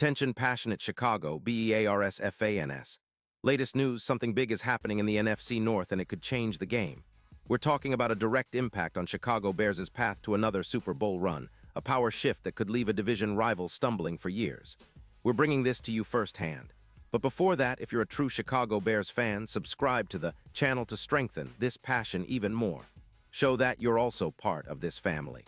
Attention passionate Chicago, Bears fans. Latest news, something big is happening in the NFC North and it could change the game. We're talking about a direct impact on Chicago Bears' path to another Super Bowl run, a power shift that could leave a division rival stumbling for years. We're bringing this to you firsthand. But before that, if you're a true Chicago Bears fan, subscribe to the channel to strengthen this passion even more. Show that you're also part of this family.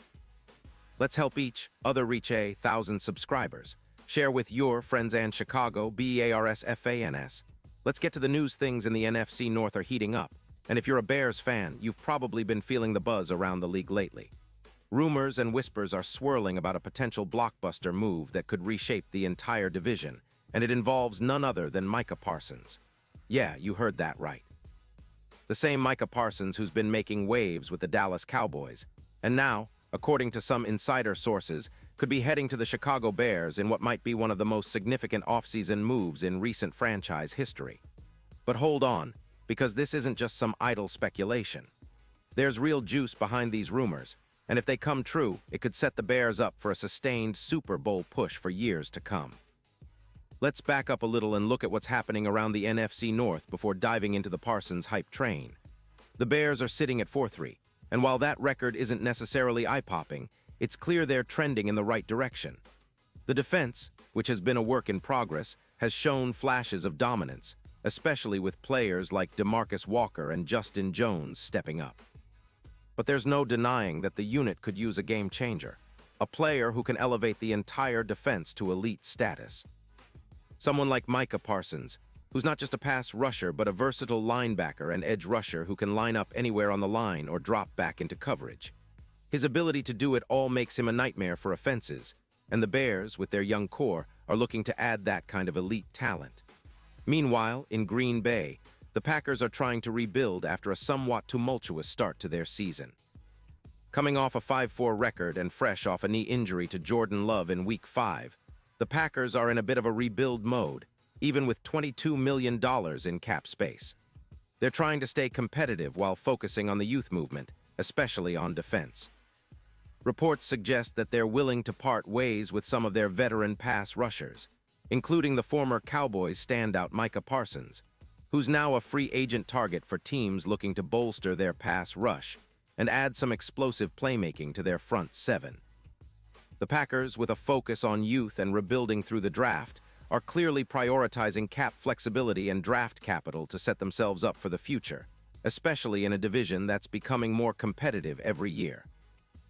Let's help each other reach 1,000 subscribers. Share with your friends and Chicago Bears fans. Let's get to the news. Things in the NFC North are heating up. And if you're a Bears fan, you've probably been feeling the buzz around the league lately. Rumors and whispers are swirling about a potential blockbuster move that could reshape the entire division, and it involves none other than Micah Parsons. Yeah, you heard that right. The same Micah Parsons who's been making waves with the Dallas Cowboys, and now, according to some insider sources, could be heading to the Chicago Bears in what might be one of the most significant offseason moves in recent franchise history. But hold on, because this isn't just some idle speculation. There's real juice behind these rumors, and if they come true, it could set the Bears up for a sustained Super Bowl push for years to come. Let's back up a little and look at what's happening around the NFC North before diving into the Parsons hype train. The Bears are sitting at 4-3, and while that record isn't necessarily eye-popping, it's clear they're trending in the right direction. The defense, which has been a work in progress, has shown flashes of dominance, especially with players like DeMarcus Walker and Justin Jones stepping up. But there's no denying that the unit could use a game changer, a player who can elevate the entire defense to elite status. Someone like Micah Parsons, who's not just a pass rusher but a versatile linebacker and edge rusher who can line up anywhere on the line or drop back into coverage. His ability to do it all makes him a nightmare for offenses, and the Bears, with their young core, are looking to add that kind of elite talent. Meanwhile, in Green Bay, the Packers are trying to rebuild after a somewhat tumultuous start to their season. Coming off a 5-4 record and fresh off a knee injury to Jordan Love in Week 5, the Packers are in a bit of a rebuild mode, even with $22 million in cap space. They're trying to stay competitive while focusing on the youth movement, especially on defense. Reports suggest that they're willing to part ways with some of their veteran pass rushers, including the former Cowboys standout Micah Parsons, who's now a free agent target for teams looking to bolster their pass rush and add some explosive playmaking to their front seven. The Packers, with a focus on youth and rebuilding through the draft, are clearly prioritizing cap flexibility and draft capital to set themselves up for the future, especially in a division that's becoming more competitive every year.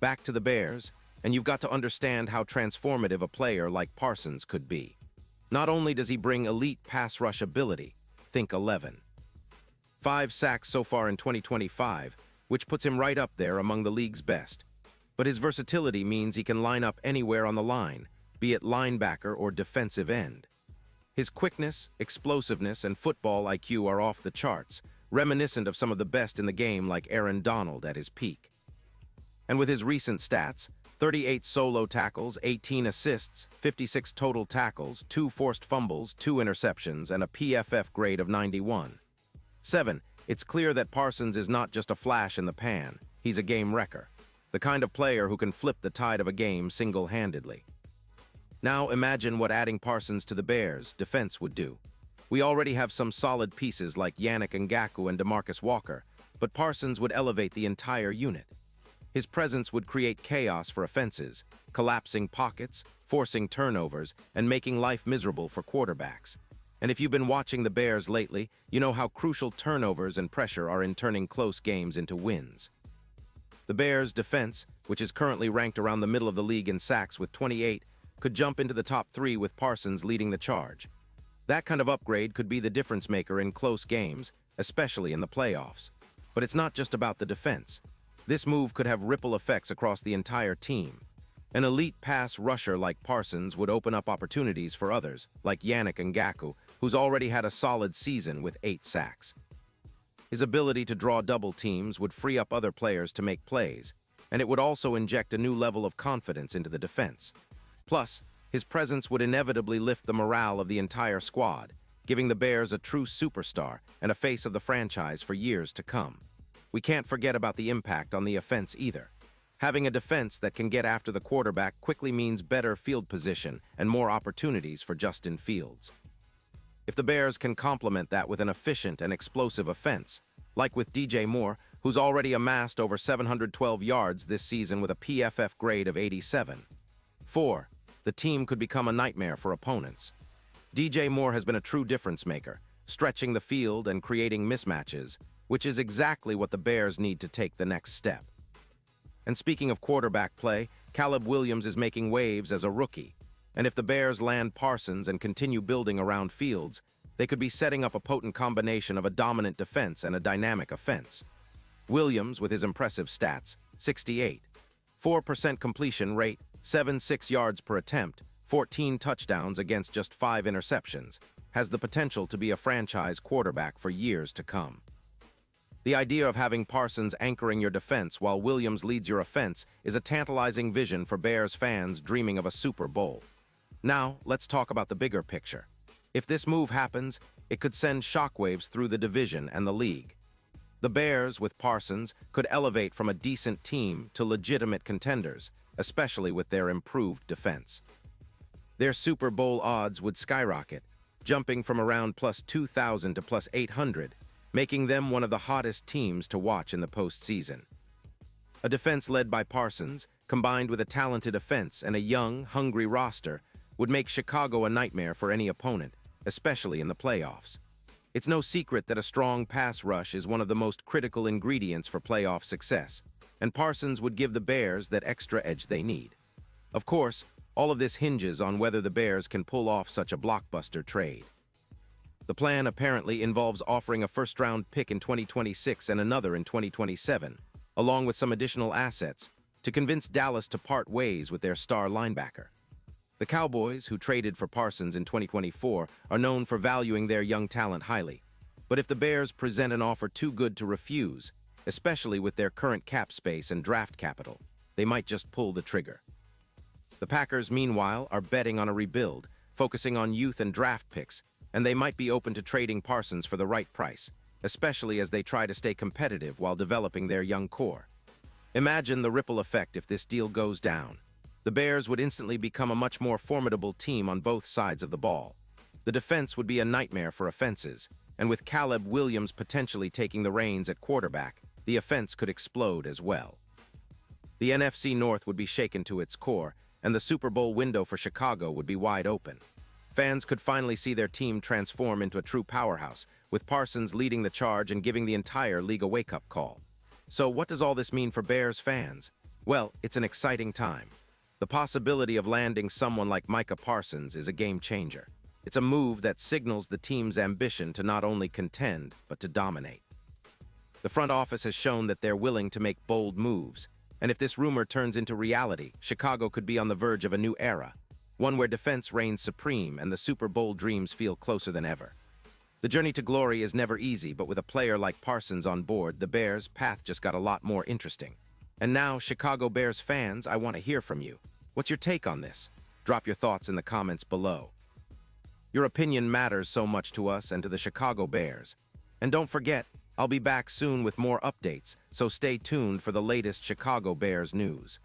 Back to the Bears, and you've got to understand how transformative a player like Parsons could be. Not only does he bring elite pass rush ability, think 11. 5 sacks so far in 2025, which puts him right up there among the league's best. But his versatility means he can line up anywhere on the line, be it linebacker or defensive end. His quickness, explosiveness, and football IQ are off the charts, reminiscent of some of the best in the game like Aaron Donald at his peak. And with his recent stats, 38 solo tackles, 18 assists, 56 total tackles, 2 forced fumbles, 2 interceptions, and a PFF grade of 91. 7. It's clear that Parsons is not just a flash in the pan, he's a game wrecker, the kind of player who can flip the tide of a game single-handedly. Now imagine what adding Parsons to the Bears' defense would do. We already have some solid pieces like Yannick Ngakoue and DeMarcus Walker, but Parsons would elevate the entire unit. His presence would create chaos for offenses, collapsing pockets, forcing turnovers, and making life miserable for quarterbacks. And if you've been watching the Bears lately, you know how crucial turnovers and pressure are in turning close games into wins. The Bears' defense, which is currently ranked around the middle of the league in sacks with 28, could jump into the top 3 with Parsons leading the charge. That kind of upgrade could be the difference maker in close games, especially in the playoffs. But it's not just about the defense. This move could have ripple effects across the entire team. An elite pass rusher like Parsons would open up opportunities for others, like Yannick Ngakoue, who's already had a solid season with 8 sacks. His ability to draw double teams would free up other players to make plays, and it would also inject a new level of confidence into the defense. Plus, his presence would inevitably lift the morale of the entire squad, giving the Bears a true superstar and a face of the franchise for years to come. We can't forget about the impact on the offense either. Having a defense that can get after the quarterback quickly means better field position and more opportunities for Justin Fields. If the Bears can complement that with an efficient and explosive offense, like with DJ Moore, who's already amassed over 712 yards this season with a PFF grade of 87. 4. The team could become a nightmare for opponents. DJ Moore has been a true difference maker, stretching the field and creating mismatches, which is exactly what the Bears need to take the next step. And speaking of quarterback play, Caleb Williams is making waves as a rookie. And if the Bears land Parsons and continue building around Fields, they could be setting up a potent combination of a dominant defense and a dynamic offense. Williams, with his impressive stats, 68, 4% completion rate, 76 yards per attempt, 14 touchdowns against just 5 interceptions, has the potential to be a franchise quarterback for years to come. The idea of having Parsons anchoring your defense while Williams leads your offense is a tantalizing vision for Bears fans dreaming of a Super Bowl. Now, let's talk about the bigger picture. If this move happens, it could send shockwaves through the division and the league. The Bears, with Parsons, could elevate from a decent team to legitimate contenders, especially with their improved defense. Their Super Bowl odds would skyrocket, jumping from around plus 2,000 to plus 800, making them one of the hottest teams to watch in the postseason. A defense led by Parsons, combined with a talented offense and a young, hungry roster, would make Chicago a nightmare for any opponent, especially in the playoffs. It's no secret that a strong pass rush is one of the most critical ingredients for playoff success, and Parsons would give the Bears that extra edge they need. Of course, all of this hinges on whether the Bears can pull off such a blockbuster trade. The plan apparently involves offering a first-round pick in 2026 and another in 2027, along with some additional assets, to convince Dallas to part ways with their star linebacker. The Cowboys, who traded for Parsons in 2024, are known for valuing their young talent highly. But if the Bears present an offer too good to refuse, especially with their current cap space and draft capital, they might just pull the trigger. The Packers, meanwhile, are betting on a rebuild, focusing on youth and draft picks, and they might be open to trading Parsons for the right price, especially as they try to stay competitive while developing their young core. Imagine the ripple effect if this deal goes down. The Bears would instantly become a much more formidable team on both sides of the ball. The defense would be a nightmare for offenses, and with Caleb Williams potentially taking the reins at quarterback, the offense could explode as well. The NFC North would be shaken to its core, and the Super Bowl window for Chicago would be wide open. Fans could finally see their team transform into a true powerhouse, with Parsons leading the charge and giving the entire league a wake-up call. So what does all this mean for Bears fans? Well, it's an exciting time. The possibility of landing someone like Micah Parsons is a game-changer. It's a move that signals the team's ambition to not only contend, but to dominate. The front office has shown that they're willing to make bold moves, and if this rumor turns into reality, Chicago could be on the verge of a new era, one where defense reigns supreme and the Super Bowl dreams feel closer than ever. The journey to glory is never easy, but with a player like Parsons on board, the Bears' path just got a lot more interesting. And now, Chicago Bears fans, I want to hear from you. What's your take on this? Drop your thoughts in the comments below. Your opinion matters so much to us and to the Chicago Bears. And don't forget, I'll be back soon with more updates, so stay tuned for the latest Chicago Bears news.